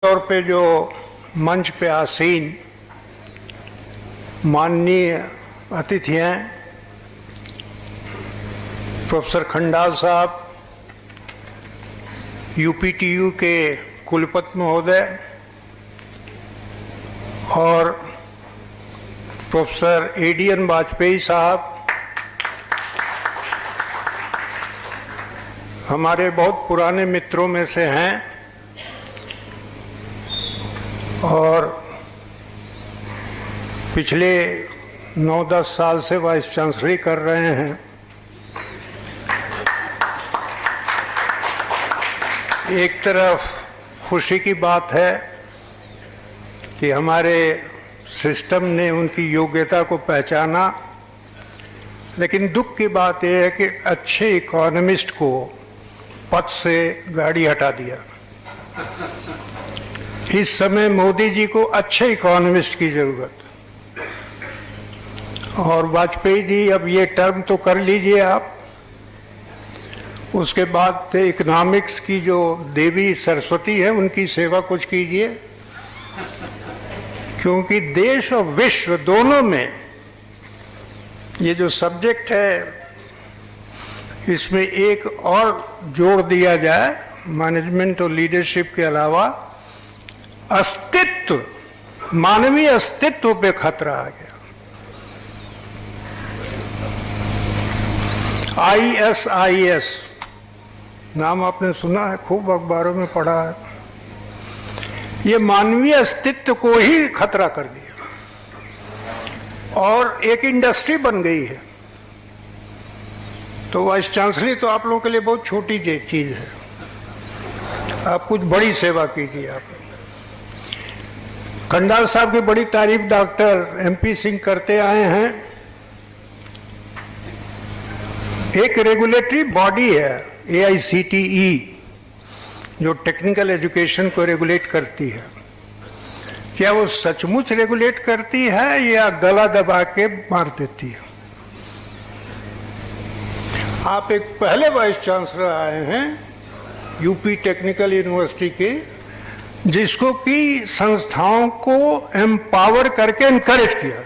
तौर पे जो मंच पे आसीन माननीय अतिथि हैं, प्रोफेसर खंडाल साहब, यूपीटीयू के कुलपति महोदय और प्रोफेसर एडीएन वाजपेयी साहब, हमारे बहुत पुराने मित्रों में से हैं और पिछले 9-10 साल से वाइस चांसलरी कर रहे हैं। एक तरफ खुशी की बात है कि हमारे सिस्टम ने उनकी योग्यता को पहचाना, लेकिन दुख की बात यह है कि अच्छे इकोनॉमिस्ट को पद से गाड़ी हटा दिया। इस समय मोदी जी को अच्छे इकोनॉमिस्ट की जरूरत, और वाजपेयी जी अब ये टर्म तो कर लीजिए आप, उसके बाद इकोनॉमिक्स की जो देवी सरस्वती है उनकी सेवा कुछ कीजिए, क्योंकि देश और विश्व दोनों में ये जो सब्जेक्ट है इसमें एक और जोड़ दिया जाए, मैनेजमेंट और लीडरशिप के अलावा अस्तित्व, मानवीय अस्तित्व पे खतरा आ गया। ISIS नाम आपने सुना है, खूब अखबारों में पढ़ा है। ये मानवीय अस्तित्व को ही खतरा कर दिया और एक इंडस्ट्री बन गई है। तो वाइस चांसलरी तो आप लोगों के लिए बहुत छोटी चीज है, आप कुछ बड़ी सेवा कीजिए। आप खंडाल साहब की बड़ी तारीफ डॉक्टर MP सिंह करते आए हैं। एक रेगुलेटरी बॉडी है AICTE जो टेक्निकल एजुकेशन को रेगुलेट करती है। क्या वो सचमुच रेगुलेट करती है या गला दबा के मार देती है? आप एक पहले वाइस चांसलर आए हैं यूपी टेक्निकल यूनिवर्सिटी के, जिसको कि संस्थाओं को एम्पावर करके एनकरेज किया।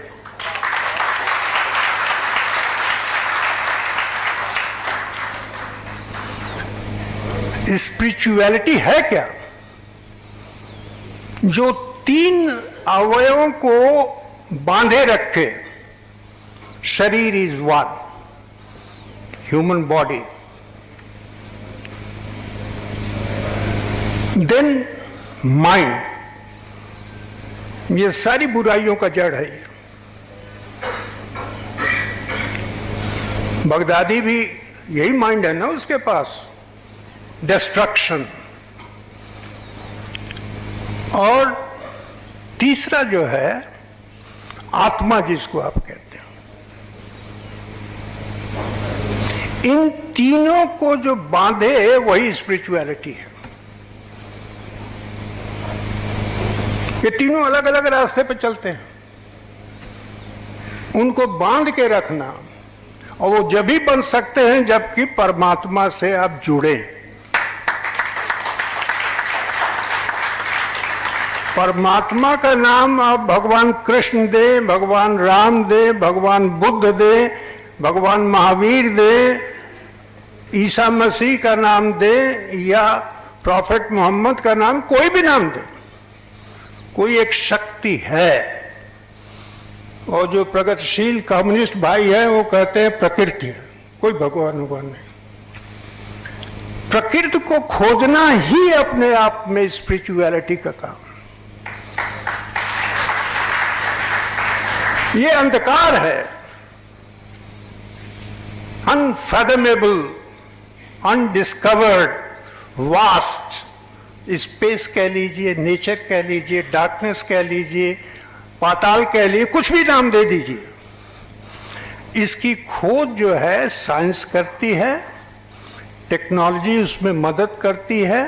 स्पिरिचुअलिटी है क्या? जो 3 अवयवों को बांधे रखे, शरीर is one, human body, then mind, ये सारी बुराइयों का जड़ है। ये बगदादी भी यही माइंड है ना उसके पास, डिस्ट्रक्शन। और तीसरा जो है आत्मा, जिसको आप कहते हैं। इन तीनों को जो बांधे वही स्पिरिचुअलिटी है। ये तीनों अलग अलग रास्ते पे चलते हैं, उनको बांध के रखना, और वो जब भी बन सकते हैं जबकि परमात्मा से आप जुड़े। परमात्मा का नाम आप भगवान कृष्ण दे, भगवान राम दे, भगवान बुद्ध दे, भगवान महावीर दे, ईसा मसीह का नाम दे, या प्रॉफेट मोहम्मद का नाम, कोई भी नाम दे, कोई एक शक्ति है। और जो प्रगतिशील कम्युनिस्ट भाई है वो कहते हैं प्रकृति है, कोई भगवान नहीं। प्रकृति को खोजना ही अपने आप में स्पिरिचुअलिटी का काम। ये अंधकार है, अनफैथमेबल, अनडिस्कवर्ड, वास्ट स्पेस कह लीजिए, नेचर कह लीजिए, डार्कनेस कह लीजिए, पाताल कह लीजिए, कुछ भी नाम दे दीजिए। इसकी खोज जो है साइंस करती है, टेक्नोलॉजी उसमें मदद करती है,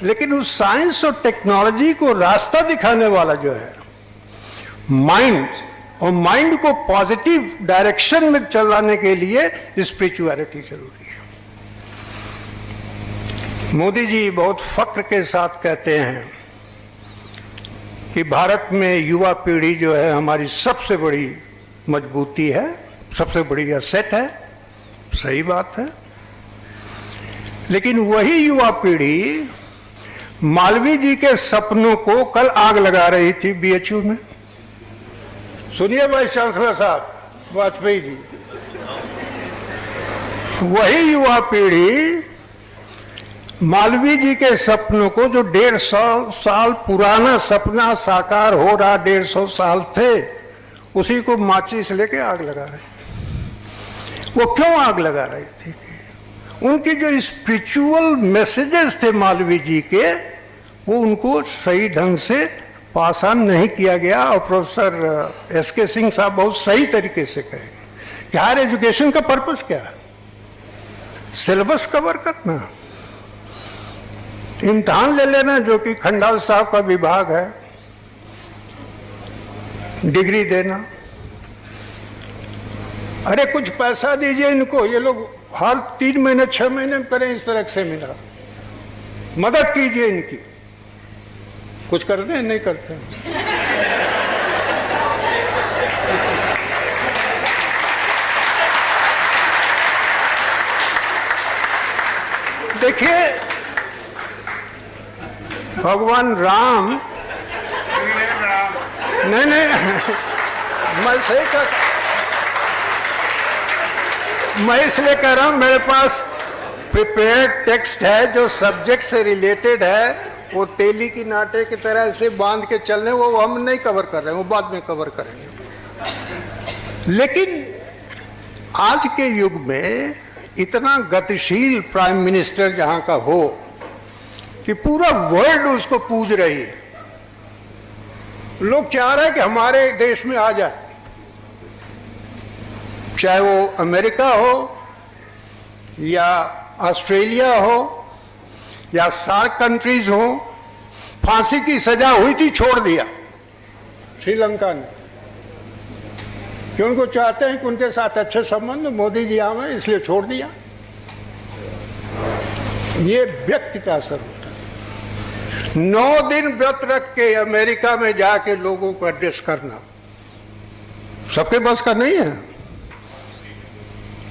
लेकिन उस साइंस और टेक्नोलॉजी को रास्ता दिखाने वाला जो है माइंड, और माइंड को पॉजिटिव डायरेक्शन में चलाने के लिए स्पिरिचुअलिटी जरूरी है। मोदी जी बहुत फक्र के साथ कहते हैं कि भारत में युवा पीढ़ी जो है हमारी सबसे बड़ी मजबूती है, सबसे बड़ी एसेट है, सही बात है। लेकिन वही युवा पीढ़ी मालवीय जी के सपनों को कल आग लगा रही थी बीएचयू में। सुनिए वाइस चांसलर साहब वाजपेयी जी, वही युवा पीढ़ी मालवीय जी के सपनों को, जो 150 साल पुराना सपना साकार हो रहा, 150 साल थे, उसी को माचिस लेके आग लगा रहे। वो क्यों आग लगा रही थी? उनके जो स्पिरिचुअल मैसेजेस थे मालवीय जी के, वो उनको सही ढंग से पास ऑन नहीं किया गया। और प्रोफेसर एसके सिंह साहब बहुत सही तरीके से कहे कि हायर एजुकेशन का पर्पस क्या है? सिलेबस कवर करना, इम्तिहान ले लेना, जो कि खंडाल साहब का विभाग है, डिग्री देना। अरे कुछ पैसा दीजिए इनको, ये लोग हर 3 महीने 6 महीने में करें इस तरह के सेमिनार, मदद कीजिए इनकी। कुछ करते हैं? नहीं करते हैं। देखिए भगवान राम, नहीं मैं इसलिए कह रहा हूं, मेरे पास प्रिपेयर्ड टेक्स्ट है जो सब्जेक्ट से रिलेटेड है। वो तेली की नाटे की तरह से बांध के चलने, वो हम नहीं कवर कर रहे हैं, वो बाद में कवर करेंगे। लेकिन आज के युग में इतना गतिशील प्राइम मिनिस्टर जहां का हो कि पूरा वर्ल्ड उसको पूज रही है, लोग चाह रहे हैं कि हमारे देश में आ जाए, चाहे वो अमेरिका हो या ऑस्ट्रेलिया हो या सार्क कंट्रीज हो। फांसी की सजा हुई थी, छोड़ दिया श्रीलंका ने, कि उनको चाहते हैं कि उनके साथ अच्छे संबंध, मोदी जी आए इसलिए छोड़ दिया। ये व्यक्ति का असर होता है। 9 दिन व्रत रख के अमेरिका में जाके लोगों को एड्रेस करना सबके बस का नहीं है।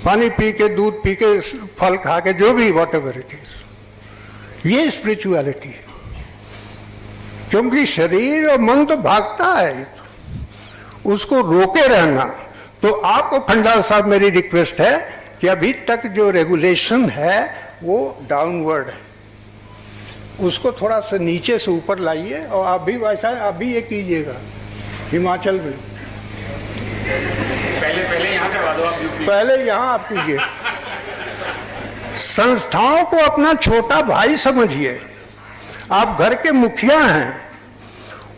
पानी पी के, दूध पी के, फल खा के, जो भी वॉट एवर इट इज, ये स्पिरिचुअलिटी है। क्योंकि शरीर और मन तो भागता है, उसको रोके रहना। तो आपको खंडाल साहब मेरी रिक्वेस्ट है कि अभी तक जो रेगुलेशन है वो डाउनवर्ड है, उसको थोड़ा सा नीचे से ऊपर लाइए। और आप भी वैसा आप भी ये कीजिएगा हिमाचल में, पहले यहाँ करवा दो आप, पहले यहाँ आप कीजिए। संस्थाओं को अपना छोटा भाई समझिए। आप घर के मुखिया हैं,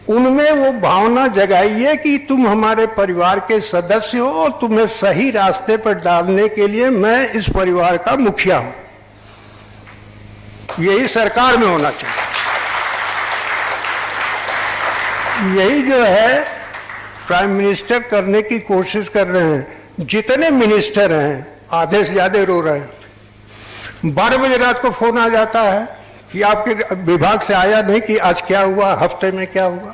उनमें वो भावना जगाइए कि तुम हमारे परिवार के सदस्य हो और तुम्हें सही रास्ते पर डालने के लिए मैं इस परिवार का मुखिया हूं। यही सरकार में होना चाहिए। यही जो है प्राइम मिनिस्टर करने की कोशिश कर रहे हैं। जितने मिनिस्टर हैं आधे से ज्यादा रो रहे हैं। 12 बजे रात को फोन आ जाता है कि आपके विभाग से आया नहीं कि आज क्या हुआ, हफ्ते में क्या हुआ।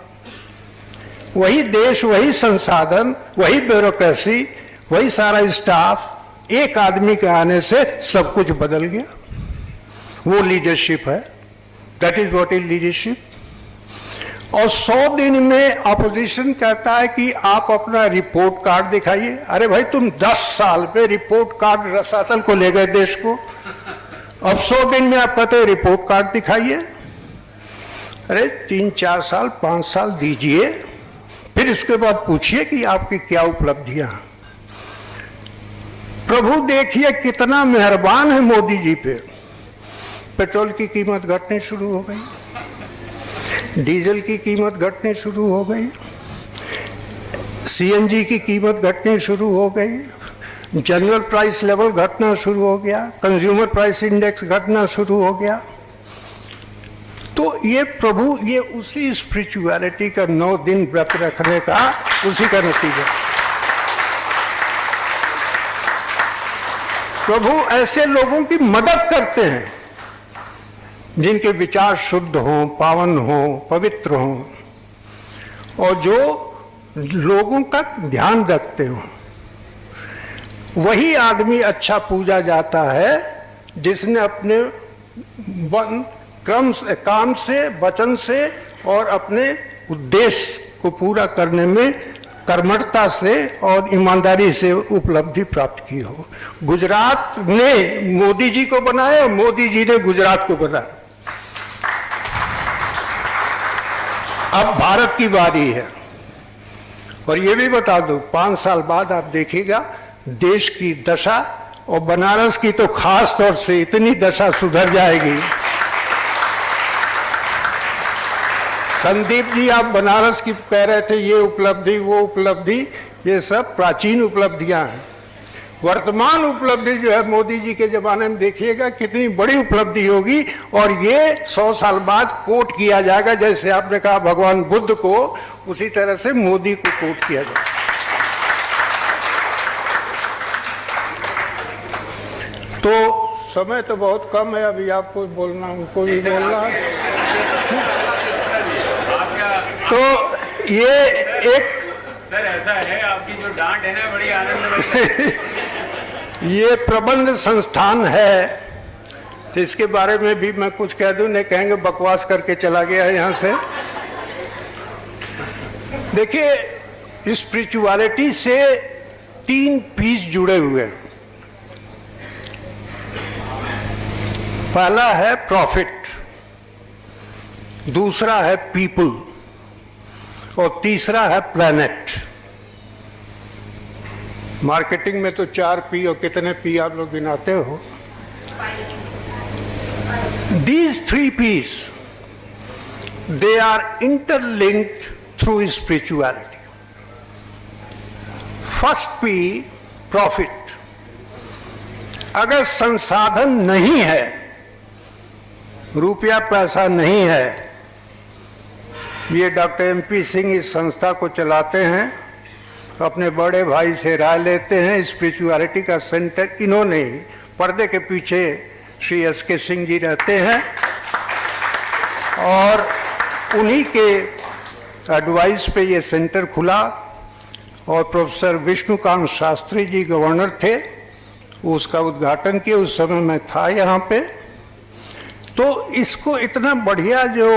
वही देश, वही संसाधन, वही ब्यूरोक्रेसी, वही सारा स्टाफ, एक आदमी के आने से सब कुछ बदल गया। वो लीडरशिप है, that is what is leadership. और 100 दिन में अपोजिशन कहता है कि आप अपना रिपोर्ट कार्ड दिखाइए। अरे भाई, तुम 10 साल पे रिपोर्ट कार्ड रसातल को ले गए देश को, अब 100 दिन में आप कहते हो रिपोर्ट कार्ड दिखाइए। अरे 3-4 साल 5 साल दीजिए, फिर उसके बाद पूछिए कि आपकी क्या उपलब्धियां। प्रभु देखिए कितना मेहरबान है मोदी जी पे। पेट्रोल की कीमत घटने शुरू हो गई, डीजल की कीमत घटने शुरू हो गई, सीएनजी की कीमत घटने शुरू हो गई, जनरल प्राइस लेवल घटना शुरू हो गया, कंज्यूमर प्राइस इंडेक्स घटना शुरू हो गया। तो ये प्रभु, ये उसी स्पिरिचुअलिटी का 9 दिन व्रत रखने का उसी का नतीजा। प्रभु ऐसे लोगों की मदद करते हैं जिनके विचार शुद्ध हों, पावन हों, पवित्र हों। और जो लोगों का ध्यान रखते हो, वही आदमी अच्छा पूजा जाता है जिसने अपने काम से, वचन से और अपने उद्देश्य को पूरा करने में कर्मठता से और ईमानदारी से उपलब्धि प्राप्त की हो। गुजरात ने मोदी जी को बनाया, मोदी जी ने गुजरात को बनाया। अब भारत की बारी है। और ये भी बता दो, 5 साल बाद आप देखिएगा देश की दशा, और बनारस की तो खास तौर से इतनी दशा सुधर जाएगी। संदीप जी, आप बनारस की कह रहे थे ये उपलब्धि वो उपलब्धि, ये सब प्राचीन उपलब्धियां हैं। वर्तमान उपलब्धि जो है मोदी जी के जमाने में देखिएगा कितनी बड़ी उपलब्धि होगी, और ये 100 साल बाद कोट किया जाएगा। जैसे आपने कहा भगवान बुद्ध को, उसी तरह से मोदी को कोट किया जाएगा। तो समय तो बहुत कम है, अभी आपको बोलना, उनको भी बोलना है। तो ये एक सर ऐसा है, आपकी जो डांट है ना बड़ी आनंद ये प्रबंध संस्थान है, तो इसके बारे में भी मैं कुछ कह दूं, नहीं कहेंगे बकवास करके चला गया यहाँ से। देखिए, स्पिरिचुअलिटी से 3 पीस जुड़े हुए हैं। पहला है प्रॉफिट, दूसरा है पीपल, और तीसरा है प्लैनेट। मार्केटिंग में तो 4 पी, और कितने पी आप लोग गिनाते हो? These 3 P's, they are interlinked through spirituality. First P, profit. अगर संसाधन नहीं है, रुपया पैसा नहीं है, ये डॉक्टर MP सिंह इस संस्था को चलाते हैं, अपने बड़े भाई से राय लेते हैं। स्पिरिचुअलिटी का सेंटर इन्होंने, पर्दे के पीछे श्री SK सिंह जी रहते हैं, और उन्हीं के एडवाइस पे ये सेंटर खुला। और प्रोफेसर विष्णुकांत शास्त्री जी गवर्नर थे, उसका उद्घाटन किया। उस समय मैं था यहाँ पे। तो इसको इतना बढ़िया जो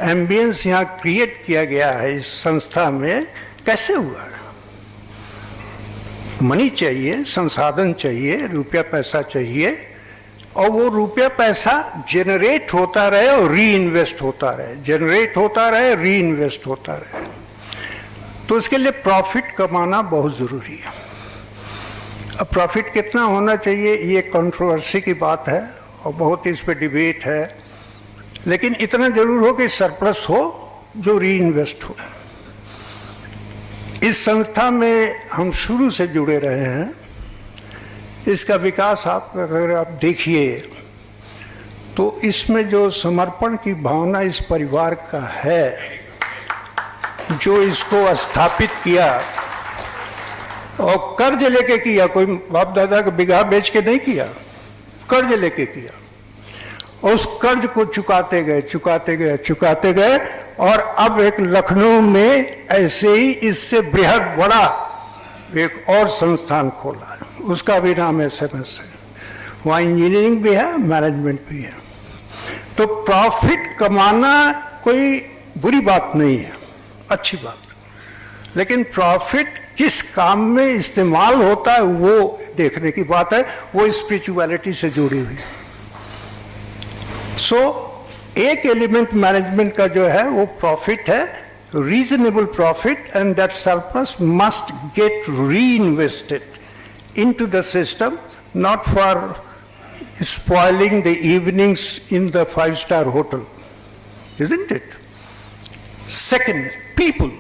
एम्बियंस यहाँ क्रिएट किया गया है इस संस्था में, कैसे हुआ है? मनी चाहिए, संसाधन चाहिए, रुपया पैसा चाहिए, और वो रुपया पैसा जनरेट होता रहे और री इन्वेस्ट होता रहे, जनरेट होता रहे, री इन्वेस्ट होता रहे। तो इसके लिए प्रॉफिट कमाना बहुत जरूरी है। अब प्रॉफिट कितना होना चाहिए, ये कंट्रोवर्सी की बात है, और बहुत इस पे डिबेट है। लेकिन इतना जरूर हो कि सरप्लस हो जो री इन्वेस्ट हो। इस संस्था में हम शुरू से जुड़े रहे हैं। इसका विकास अगर आप देखिए, तो इसमें जो समर्पण की भावना इस परिवार का है, जो इसको स्थापित किया, और कर्ज लेके किया, कोई बाप दादा का बिगहा बेच के नहीं किया, कर्ज लेके किया। उस कर्ज को चुकाते गए, चुकाते गए, चुकाते गए, और अब एक लखनऊ में ऐसे ही इससे बृहद बड़ा एक और संस्थान खोला है, उसका भी नाम SMS है। वहाँ इंजीनियरिंग भी है, मैनेजमेंट भी है। तो प्रॉफिट कमाना कोई बुरी बात नहीं है, अच्छी बात। लेकिन प्रॉफिट किस काम में इस्तेमाल होता है वो देखने की बात है, वो स्पिरिचुअलिटी से जुड़ी हुई। सो एक एलिमेंट मैनेजमेंट का जो है वो प्रॉफिट है, reasonable profit, and that surplus must get reinvested into the system, not for spoiling the evenings in the 5-star hotel, isn't it? Second, people.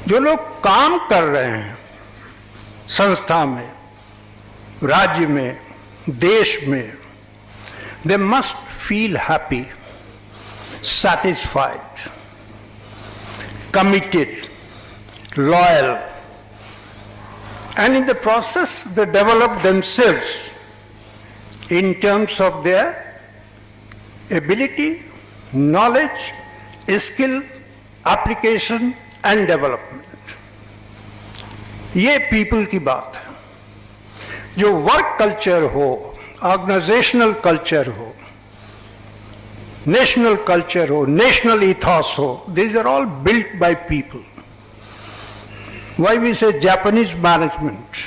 जो लोग काम कर रहे हैं संस्था में, राज्य में, देश में, they must feel happy, satisfied, committed, loyal, and in the process they develop themselves in terms of their ability, knowledge, skill, application and development, ये पीपल की बात है। जो वर्क कल्चर हो, ऑर्गेनाइजेशनल कल्चर हो, नेशनल कल्चर हो, national ethos हो, these are all built by people. Why we say Japanese management?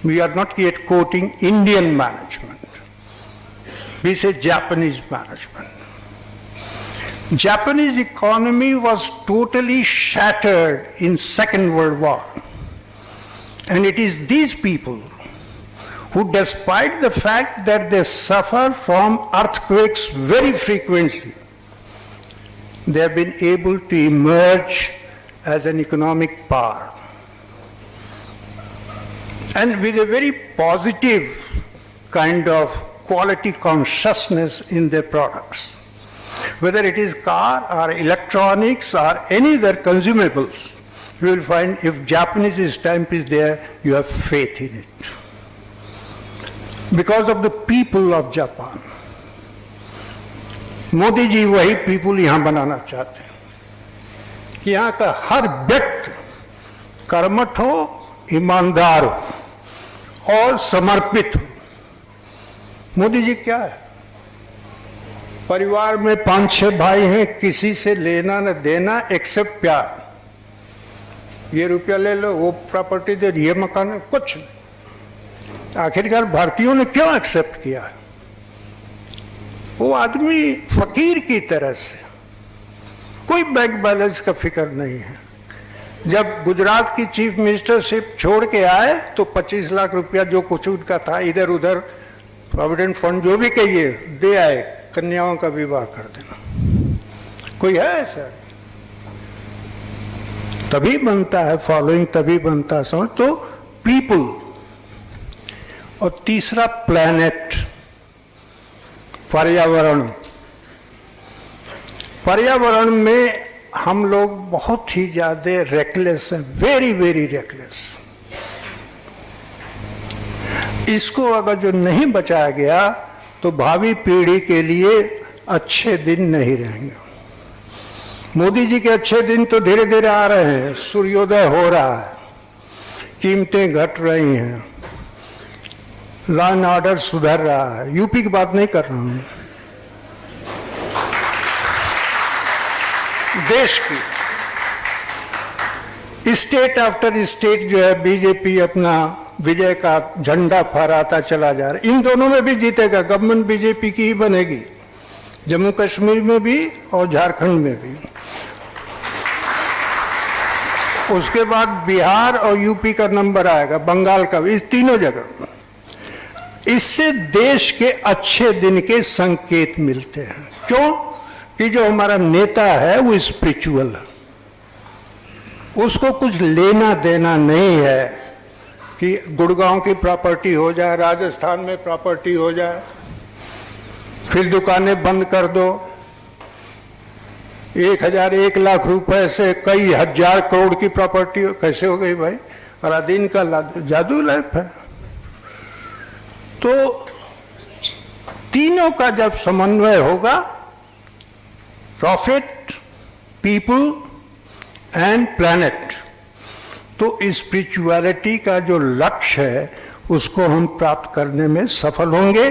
We are not yet quoting Indian management. We say Japanese management. Japanese economy was totally shattered in Second World War. And it is these people who, despite the fact that they suffer from earthquakes very frequently, they have been able to emerge as an economic power. And with a very positive kind of quality consciousness in their products. Whether it is car or electronics or any other consumables, you will find if Japanese stamp is there, you have faith in it. Because of the people of Japan. Modi ji वही people यहां बनाना चाहते हैं कि यहां का हर व्यक्ति कर्मठ हो, ईमानदार हो और समर्पित हो। मोदी जी क्या है, परिवार में 5-6 भाई हैं, किसी से लेना न देना एक्सेप्ट प्यार। ये रुपया ले लो, वो प्रॉपर्टी दे, ये मकान है, कुछ नहीं। आखिरकार भारतीयों ने क्यों एक्सेप्ट किया है? वो आदमी फकीर की तरह से, कोई बैंक बैलेंस का फिक्र नहीं है। जब गुजरात की चीफ मिनिस्टरशिप छोड़ के आए तो 25 लाख रुपया जो कुछ उनका था इधर उधर प्रोविडेंट फंड जो भी कहिए दे आए, कन्याओं का विवाह कर देना। कोई है ऐसा? तभी बनता है फॉलोइंग, तभी बनता है समझ। तो पीपल, और तीसरा प्लैनेट, पर्यावरण। पर्यावरण में हम लोग बहुत ही ज्यादा रेकलेस हैं, वेरी वेरी रेकलेस। इसको अगर जो नहीं बचाया गया तो भावी पीढ़ी के लिए अच्छे दिन नहीं रहेंगे। मोदी जी के अच्छे दिन तो धीरे धीरे आ रहे हैं, सूर्योदय हो रहा है, कीमतें घट रही हैं, लॉ एंड ऑर्डर सुधर रहा है। यूपी की बात नहीं कर रहा हूं, देश की स्टेट आफ्टर स्टेट जो है बीजेपी अपना विजय का झंडा फहराता चला जा रहा है। इन दोनों में भी जीतेगा, गवर्नमेंट बीजेपी की ही बनेगी, जम्मू कश्मीर में भी और झारखंड में भी। उसके बाद बिहार और यूपी का नंबर आएगा, बंगाल का भी, इस तीनों जगह। इससे देश के अच्छे दिन के संकेत मिलते हैं। क्यों? कि जो हमारा नेता है वो स्पिरिचुअल है, उसको कुछ लेना देना नहीं है कि गुड़गांव की प्रॉपर्टी हो जाए, राजस्थान में प्रॉपर्टी हो जाए, फिर दुकानें बंद कर दो। 1 लाख रुपए से कई हजार करोड़ की प्रॉपर्टी कैसे हो गई भाई? अलादीन का जादू लैंप है। तो तीनों का जब समन्वय होगा, प्रॉफिट, पीपल एंड प्लैनेट, तो स्पिरिचुअलिटी का जो लक्ष्य है उसको हम प्राप्त करने में सफल होंगे।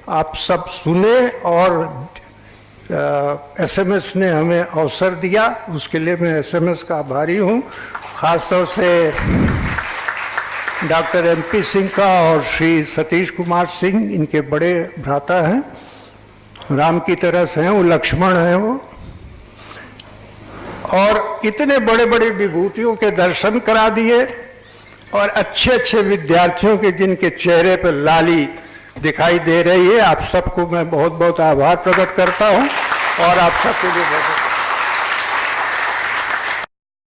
आप सब सुने और एसएमएस ने हमें अवसर दिया, उसके लिए मैं एसएमएस का आभारी हूँ। खासतौर से डॉक्टर एमपी सिंह का और श्री सतीश कुमार सिंह, इनके बड़े भ्राता हैं, राम की तरह से हैं, वो लक्ष्मण हैं वो, और इतने बड़े बड़े विभूतियों के दर्शन करा दिए और अच्छे अच्छे विद्यार्थियों के जिनके चेहरे पर लाली दिखाई दे रही है। आप सबको मैं बहुत बहुत आभार प्रकट करता हूं और आप सबको भी बहुत